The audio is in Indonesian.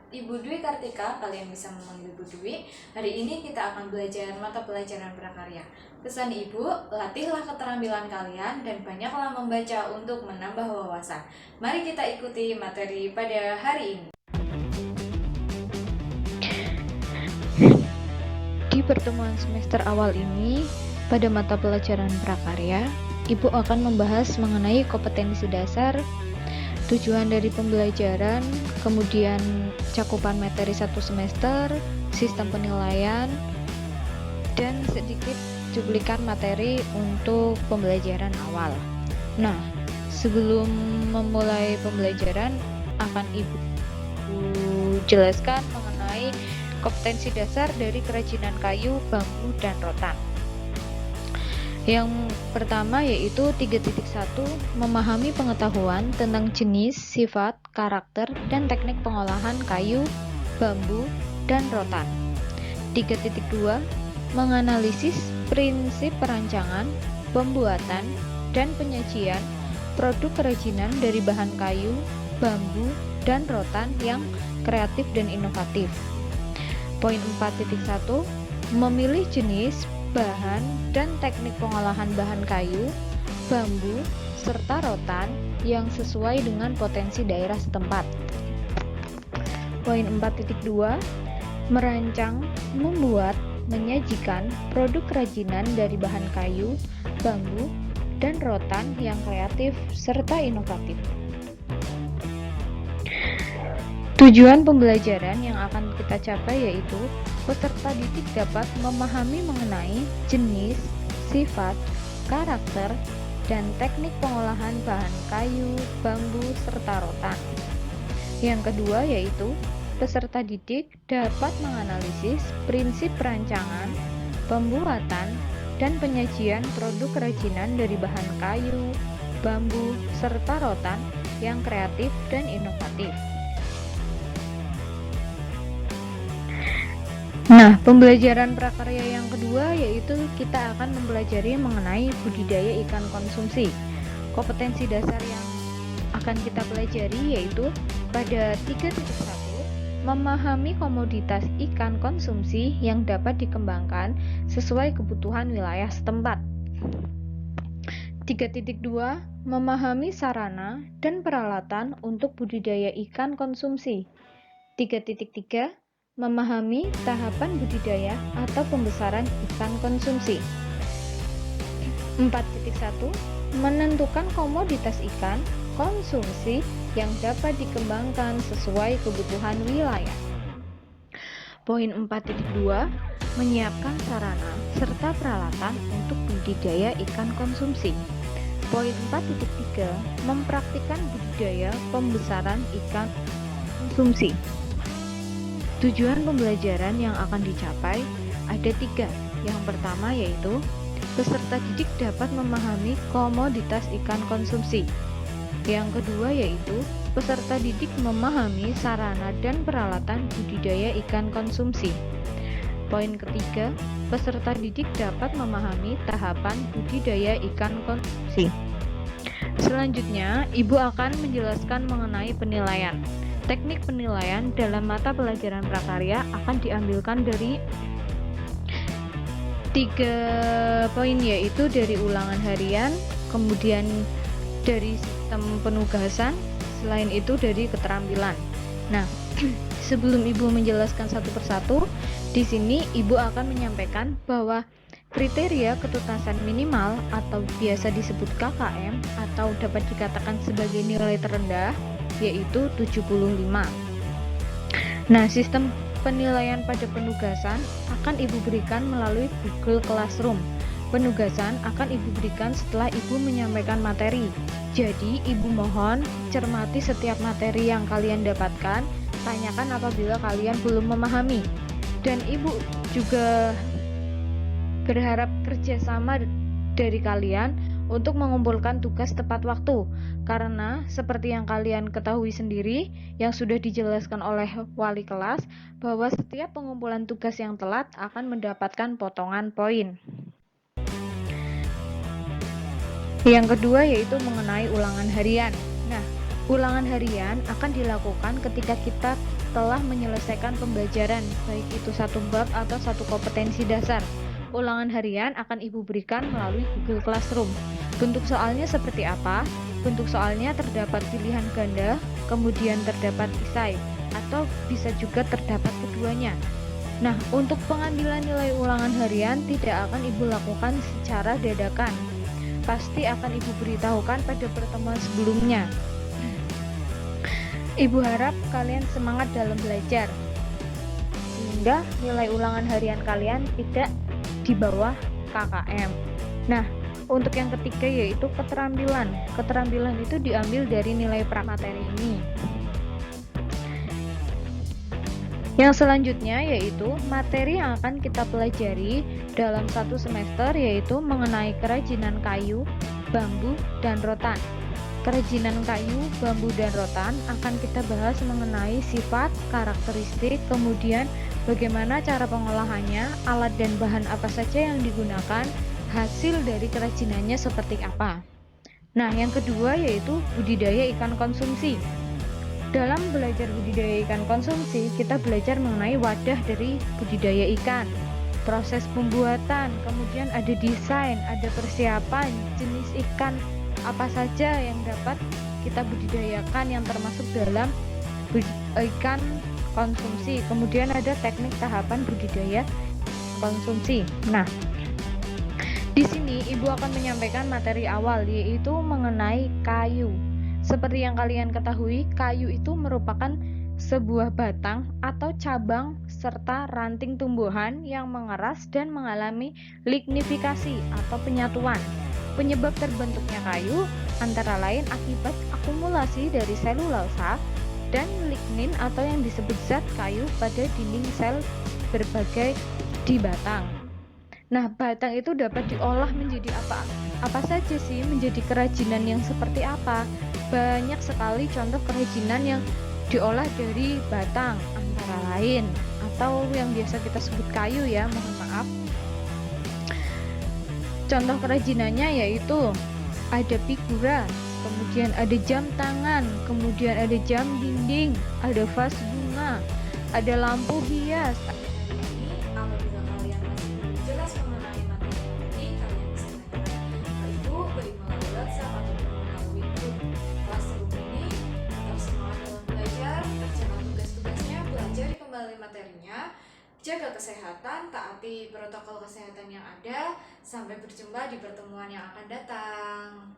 Ibu Dwi Kartika, kalian bisa memanggil Ibu Dwi. Hari ini kita akan belajar mata pelajaran prakarya. Pesan Ibu, latihlah keterampilan kalian dan banyaklah membaca untuk menambah wawasan. Mari kita ikuti materi pada hari ini. Di pertemuan semester awal ini, pada mata pelajaran prakarya, Ibu akan membahas mengenai kompetensi dasar, tujuan dari pembelajaran, kemudian cakupan materi satu semester, sistem penilaian, dan sedikit cuplikan materi untuk pembelajaran awal. Nah, sebelum memulai pembelajaran, akan Ibu jelaskan mengenai kompetensi dasar dari kerajinan kayu, bambu, dan rotan. Yang pertama yaitu 3.1, memahami pengetahuan tentang jenis, sifat, karakter, dan teknik pengolahan kayu, bambu, dan rotan. 3.2, menganalisis prinsip perancangan, pembuatan, dan penyajian produk kerajinan dari bahan kayu, bambu, dan rotan yang kreatif dan inovatif. Poin 4.1, memilih jenis, bahan, dan teknik pengolahan bahan kayu, bambu, serta rotan yang sesuai dengan potensi daerah setempat. Poin 4.2, merancang, membuat, menyajikan produk kerajinan dari bahan kayu, bambu, dan rotan yang kreatif serta inovatif. Tujuan pembelajaran yang akan kita capai yaitu peserta didik dapat memahami mengenai jenis, sifat, karakter, dan teknik pengolahan bahan kayu, bambu, serta rotan. Yang kedua yaitu peserta didik dapat menganalisis prinsip perancangan, pembuatan, dan penyajian produk kerajinan dari bahan kayu, bambu, serta rotan yang kreatif dan inovatif. Nah, pembelajaran prakarya yang kedua yaitu kita akan mempelajari mengenai budidaya ikan konsumsi. Kompetensi dasar yang akan kita pelajari yaitu pada 3.1, memahami komoditas ikan konsumsi yang dapat dikembangkan sesuai kebutuhan wilayah setempat. 3.2, memahami sarana dan peralatan untuk budidaya ikan konsumsi. 3.3, memahami tahapan budidaya atau pembesaran ikan konsumsi. 4.1, menentukan komoditas ikan konsumsi yang dapat dikembangkan sesuai kebutuhan wilayah. Poin 4.2, menyiapkan sarana serta peralatan untuk budidaya ikan konsumsi. Poin 4.3, mempraktikkan budidaya pembesaran ikan konsumsi. Tujuan pembelajaran yang akan dicapai ada 3. Yang pertama yaitu peserta didik dapat memahami komoditas ikan konsumsi. Yang kedua yaitu peserta didik memahami sarana dan peralatan budidaya ikan konsumsi. Poin ketiga, peserta didik dapat memahami tahapan budidaya ikan konsumsi. Selanjutnya, Ibu akan menjelaskan mengenai penilaian. Teknik penilaian dalam mata pelajaran prakarya akan diambilkan dari 3 poin yaitu dari ulangan harian, kemudian dari sistem penugasan, selain itu dari keterampilan. Nah, sebelum Ibu menjelaskan satu persatu, di sini Ibu akan menyampaikan bahwa kriteria ketuntasan minimal atau biasa disebut KKM atau dapat dikatakan sebagai nilai terendah yaitu 75. Nah, sistem penilaian pada penugasan akan Ibu berikan melalui Google Classroom. Penugasan akan Ibu berikan setelah Ibu menyampaikan materi. Jadi, Ibu mohon cermati setiap materi yang kalian dapatkan, tanyakan apabila kalian belum memahami. Dan Ibu juga berharap kerjasama dari kalian untuk mengumpulkan tugas tepat waktu, karena seperti yang kalian ketahui sendiri yang sudah dijelaskan oleh wali kelas bahwa setiap pengumpulan tugas yang telat akan mendapatkan potongan poin. Yang kedua yaitu mengenai ulangan harian. Nah, ulangan harian akan dilakukan ketika kita setelah menyelesaikan pembelajaran, baik itu satu bab atau satu kompetensi dasar. Ulangan harian akan Ibu berikan melalui Google Classroom. Bentuk soalnya seperti apa? Bentuk soalnya terdapat pilihan ganda, kemudian terdapat esai, atau bisa juga terdapat keduanya. Nah, untuk pengambilan nilai ulangan harian tidak akan Ibu lakukan secara dadakan. Pasti akan Ibu beritahukan pada pertemuan sebelumnya. Ibu harap kalian semangat dalam belajar, sehingga nilai ulangan harian kalian tidak di bawah KKM. Nah, untuk yang ketiga yaitu keterampilan. Keterampilan itu diambil dari nilai pramateri ini. Yang selanjutnya yaitu materi yang akan kita pelajari dalam satu semester, yaitu mengenai kerajinan kayu, bambu, dan rotan. Kerajinan kayu, bambu, dan rotan akan kita bahas mengenai sifat, karakteristik, kemudian bagaimana cara pengolahannya, alat dan bahan apa saja yang digunakan, hasil dari kerajinannya seperti apa. Nah, yang kedua yaitu budidaya ikan konsumsi. Dalam belajar budidaya ikan konsumsi, kita belajar mengenai wadah dari budidaya ikan, proses pembuatan, kemudian ada desain, ada persiapan, jenis ikan apa saja yang dapat kita budidayakan yang termasuk dalam ikan konsumsi. Kemudian ada teknik tahapan budidaya konsumsi. Nah, di sini Ibu akan menyampaikan materi awal, yaitu mengenai kayu. Seperti yang kalian ketahui, kayu itu merupakan sebuah batang atau cabang serta ranting tumbuhan yang mengeras dan mengalami lignifikasi atau penyatuan. Penyebab terbentuknya kayu antara lain akibat akumulasi dari selulosa dan lignin atau yang disebut zat kayu pada dinding sel berbagai di batang. Nah, batang itu dapat diolah menjadi apa? Apa saja sih? Menjadi kerajinan yang seperti apa? Banyak sekali contoh kerajinan yang diolah dari batang, antara lain atau yang biasa kita sebut kayu ya, mohon maaf. Contoh kerajinannya yaitu ada figura, kemudian ada jam tangan, kemudian ada jam dinding, ada vas bunga, ada lampu hias. Apabila kalian masih belum jelas mengenai materi ini, kalian bisa tanyakan ke Ibu, ke email WhatsApp ataupun melalui grup Classroom ini. Tetap semangat dalam belajar, kerjakan tugas-tugasnya, pelajari kembali materinya, jaga kesehatan, taati protokol kesehatan yang ada. Sampai berjumpa di pertemuan yang akan datang.